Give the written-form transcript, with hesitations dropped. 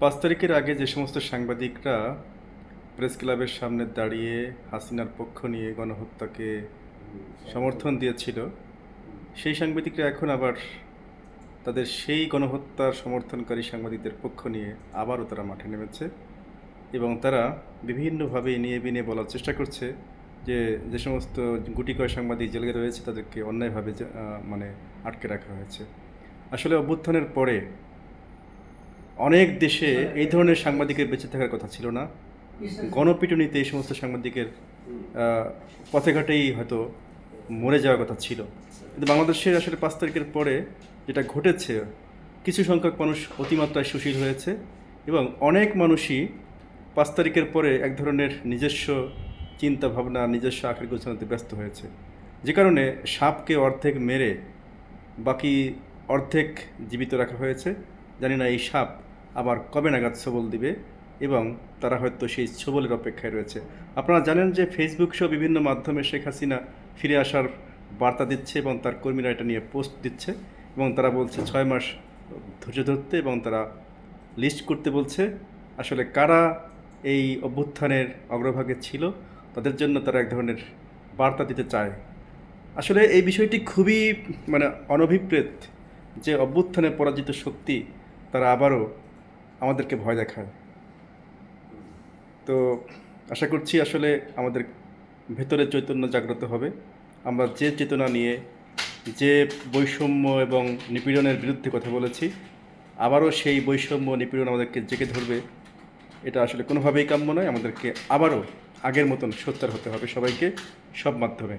৫ তারিখের আগে যে সমস্ত সাংবাদিকরা প্রেস ক্লাবের সামনে দাঁড়িয়ে হাসিনার পক্ষ নিয়ে গণহত্যাকে সমর্থন দিয়েছিল, সেই সাংবাদিকরা এখন আবার তাদের সেই গণহত্যার সমর্থনকারী সাংবাদিকদের পক্ষ নিয়ে আবারও তারা মাঠে নেমেছে এবং তারা বিভিন্নভাবে নিয়ে বিনিয়ে বলার চেষ্টা করছে যে যে সমস্ত গুটিকয় সাংবাদিক জেলে রয়েছে তাদেরকে অন্যায়ভাবে মানে আটকে রাখা হয়েছে। আসলে অভ্যুত্থানের পরে অনেক দেশে এই ধরনের সাংবাদিকের বেঁচে থাকার কথা ছিল না। গণপিটুনিতে এই সমস্ত সাংবাদিকের পথে ঘাটেই হয়তো মরে যাওয়ার কথা ছিল, কিন্তু বাংলাদেশের আসলে ৫ তারিখের পরে যেটা ঘটেছে, কিছু সংখ্যক মানুষ অতিমাত্রায় সুশীল হয়েছে এবং অনেক মানুষই ৫ তারিখের পরে এক ধরনের নিজস্ব চিন্তা ভাবনা, নিজস্ব আখের গোছানোতে ব্যস্ত হয়েছে, যে কারণে সাপকে অর্ধেক মেরে বাকি অর্ধেক জীবিত রাখা হয়েছে। জানি না এই সাপ আবার কবে নাগাদ ছোবল দিবে এবং তারা হয়তো সেই ছোবলের অপেক্ষায় রয়েছে। আপনারা জানেন যে ফেসবুক সহ বিভিন্ন মাধ্যমে শেখ হাসিনা ফিরে আসার বার্তা দিচ্ছে এবং তার কর্মীরা এটা নিয়ে পোস্ট দিচ্ছে এবং তারা বলছে ৬ মাস ধৈর্য ধরতে এবং তারা লিস্ট করতে বলছে আসলে কারা এই অভ্যুত্থানের অগ্রভাগে ছিল, তাদের জন্য তারা এক ধরনের বার্তা দিতে চায়। আসলে এই বিষয়টি খুবই অনভিপ্রেত যে অভ্যুত্থানে পরাজিত শক্তি তারা আবারও আমাদেরকে ভয় দেখায়। তো আশা করছি আসলে আমাদের ভেতরে চৈতন্য জাগ্রত হবে। আমরা যে চেতনা নিয়ে যে বৈষম্য এবং নিপীড়নের বিরুদ্ধে কথা বলেছি, আবারও সেই বৈষম্য নিপীড়ন আমাদেরকে জেগে ধরবে। এটা আসলে কোনোভাবেই কাম্য নয়। আমাদেরকে আবারও আগের মতন সোচ্চার হতে হবে সবাইকে, সব মাধ্যমে।